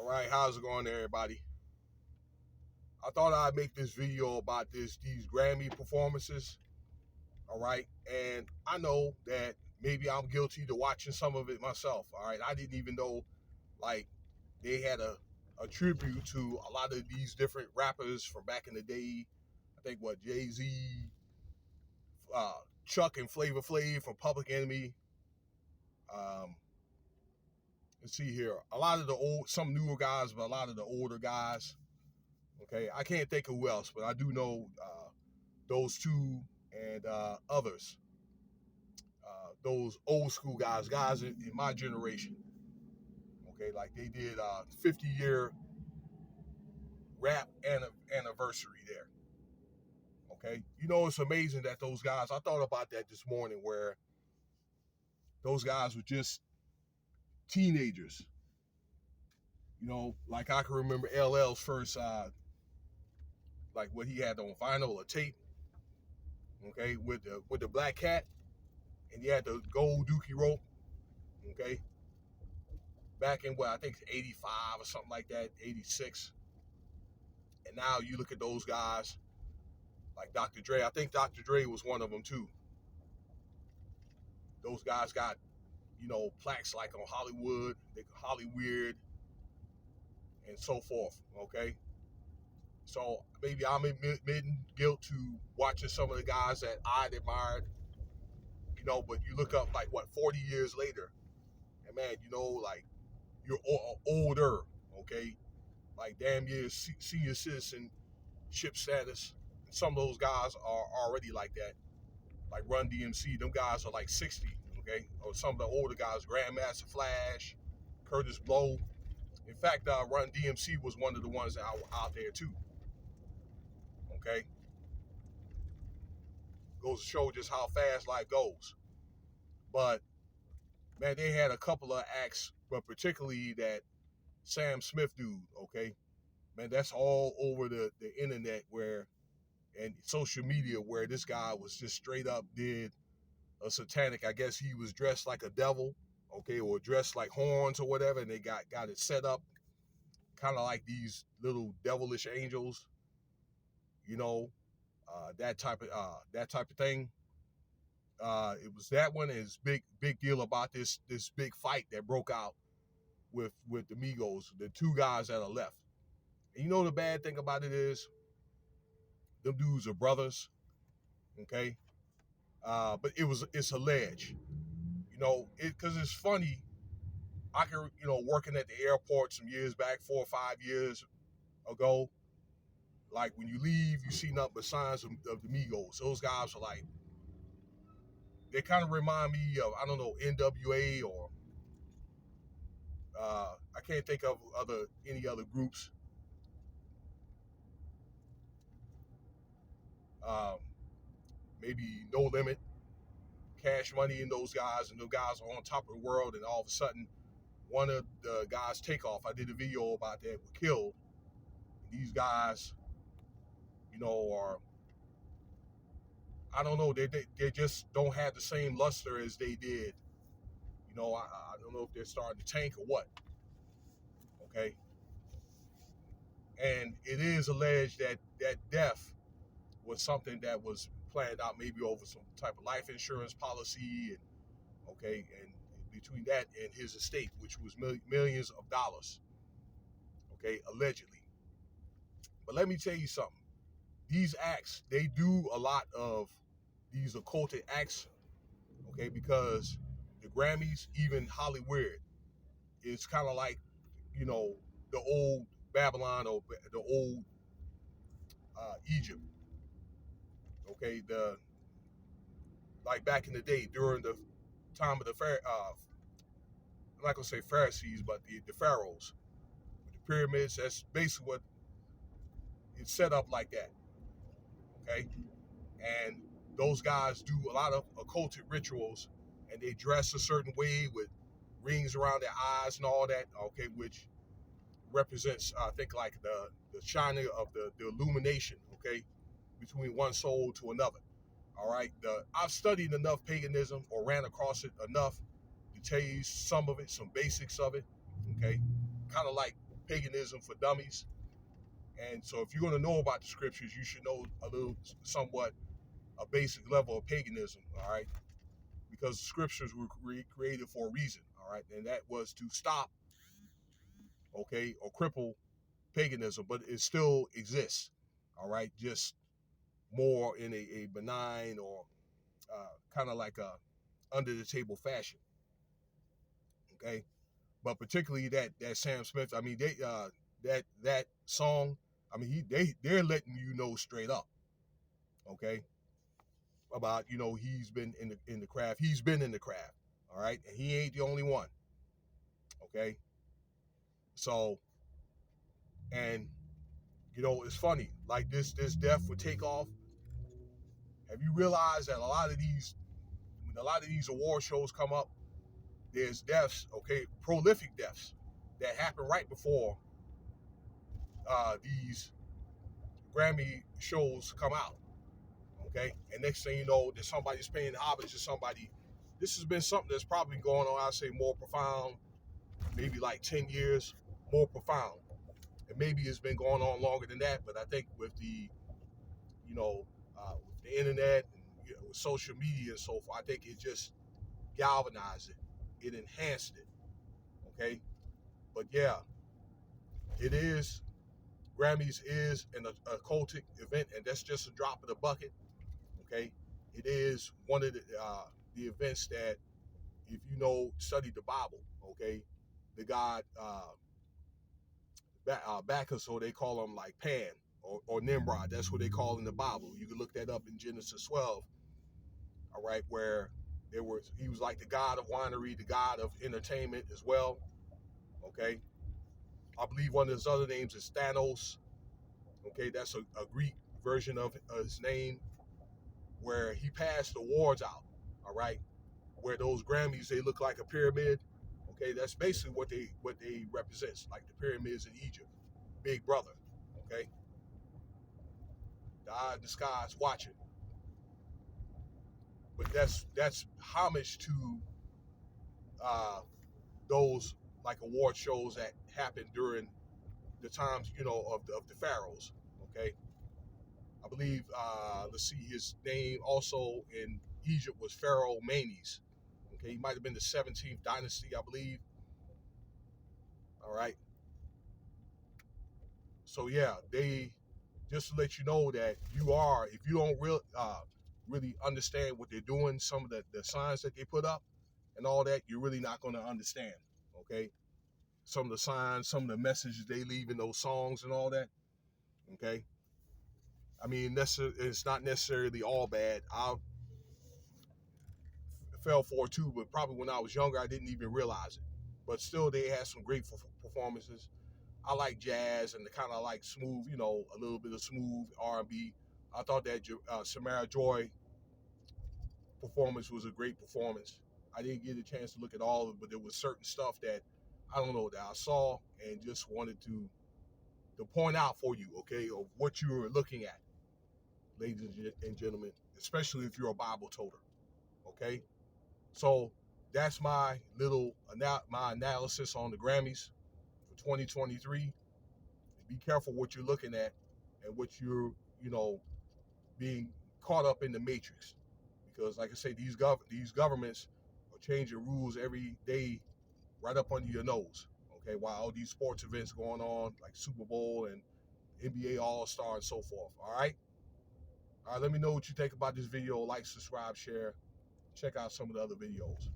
right, how's it going, everybody? I thought I'd make this video about these Grammy performances. All right, and I know that maybe I'm guilty to watching some of it myself. All right, I didn't even know like they had a tribute to a lot of these different rappers from back in the day. I think what Jay-Z, Chuck and Flavor Flav from Public Enemy. Um, let's see here, a lot of the some newer guys, but a lot of the older guys. Okay, I can't think of who else, but I do know those two and others. Those old school guys in my generation. Okay, like they did 50-year rap anniversary there. Okay, it's amazing that those guys. I thought about that this morning, where those guys were just teenagers. Like I can remember LL's first, like what he had on vinyl or tape. Okay, with the black cat, and he had the gold dookie rope. Okay, back in what I think 85 or something like that, 86. And now you look at those guys like Dr. Dre. I think Dr. Dre was one of them too. Those guys got, plaques like on Hollywood, Hollyweird, and so forth. Okay. So maybe I'm admitting guilt to watching some of the guys that I'd admired, but you look up like 40 years later, and man, like you're older, okay? Like damn years senior citizenship status. And some of those guys are already like that. Like Run DMC, them guys are like 60, okay? Or some of the older guys, Grandmaster Flash, Curtis Blow. In fact, Run DMC was one of the ones out there too. Okay? Goes to show just how fast life goes. But man, they had a couple of acts, but particularly that Sam Smith dude, okay? Man, that's all over the internet and social media, where this guy was just straight up did a satanic. I guess he was dressed like a devil, okay, or dressed like horns or whatever, and they got it set up kind of like these little devilish angels, that type of thing. It was that one. Is big deal about this big fight that broke out with the Migos, the two guys that are left. And the bad thing about it is, them dudes are brothers, okay? But it's alleged, because it's funny. I can, working at the airport some years back, 4 or 5 years ago, like when you leave, you see nothing but signs of the Migos. Those guys are like, they kind of remind me of, I don't know, NWA or I can't think of any other groups. Maybe No Limit, Cash Money, and those guys are on top of the world, and all of a sudden one of the guys take off. I did a video about that, were killed. And these guys, are, I don't know, they just don't have the same luster as they did. I don't know if they're starting to tank or what. Okay. And it is alleged that death was something that was planned out, maybe over some type of life insurance policy, and between that and his estate, which was millions of dollars, okay, allegedly. But let me tell you something. These acts, they do a lot of these occulted acts, okay, because the Grammys, even Hollywood, it's kind of like, the old Babylon or the old Egypt, okay, like back in the day during the time of the I'm not gonna say Pharisees, but the pharaohs with the pyramids. That's basically what it's set up like that, okay. And those guys do a lot of occulted rituals, and they dress a certain way with rings around their eyes and all that, okay, which represents, I think, like the shining of the illumination, okay, between one soul to another. All right, I've studied enough paganism, or ran across it enough, to tell you some of it, some basics of it, okay, kind of like paganism for dummies. And so if you're going to know about the scriptures, you should know a little, somewhat, a basic level of paganism, all right? Because the scriptures were created for a reason, all right? And that was to stop, okay, or cripple paganism, but it still exists, all right? Just more in a benign or kind of like a under the table fashion, okay? But particularly that Sam Smith, I mean, that song, I mean, they're letting you know straight up, okay, about, you know, he's been in the craft. He's been in the craft, all right, and he ain't the only one, okay. So, and you know, it's funny, like this death would take off. Have you realized that when a lot of these award shows come up, there's deaths, okay, prolific deaths that happen right before these Grammy shows come out, okay? And next thing you know, there's somebody's paying homage to somebody. This has been something that's probably going on, I'd say more profound, maybe like 10 years, more profound. And maybe it's been going on longer than that, but I think with the, you know, with the internet and, you know, with social media and so forth, I think it just galvanized it. It enhanced it, okay? But yeah, it is, Grammys is an occultic event, and that's just a drop in the bucket, okay? It is one of the events that, if you know, study the Bible, okay, the god Bacchus, or they call him like Pan or Nimrod. That's what they call in the Bible. You can look that up in Genesis 12, all right, where he was like the god of winery, the god of entertainment as well, okay? I believe one of his other names is Thanos, okay? That's a Greek version of his name, where he passed awards out, all right? Where those Grammys, they look like a pyramid, okay? That's basically what they represent, like the pyramids in Egypt. Big brother, okay? The eye in the sky is watching. But that's homage to those like award shows that happened during the times, you know, of the pharaohs, okay? I believe, let's see, his name also in Egypt was Pharaoh Menes, okay? He might have been the 17th dynasty, I believe, all right? So yeah, they, just to let you know that if you don't really understand what they're doing, some of the signs that they put up and all that, you're really not going to understand, okay? Some of the signs, some of the messages they leave in those songs and all that, okay? I mean, it's not necessarily all bad. I fell for it too, but probably when I was younger, I didn't even realize it. But still, they had some great performances. I like jazz and the kind of like smooth, you know, a little bit of smooth R&B. I thought that Samara Joy performance was a great performance. I didn't get a chance to look at all of it, but there was certain stuff that I don't know that I saw and just wanted to point out for you, okay, of what you were looking at, ladies and gentlemen, especially if you're a Bible toter, okay? So that's my my analysis on the Grammys for 2023. Be careful what you're looking at and what you're, you know, being caught up in the matrix, because like I say, these governments are changing rules every day right up under your nose, okay, while all these sports events going on like Super Bowl and NBA All-Star and so forth. All right, let me know what you think about this video. Like, subscribe, share, check out some of the other videos.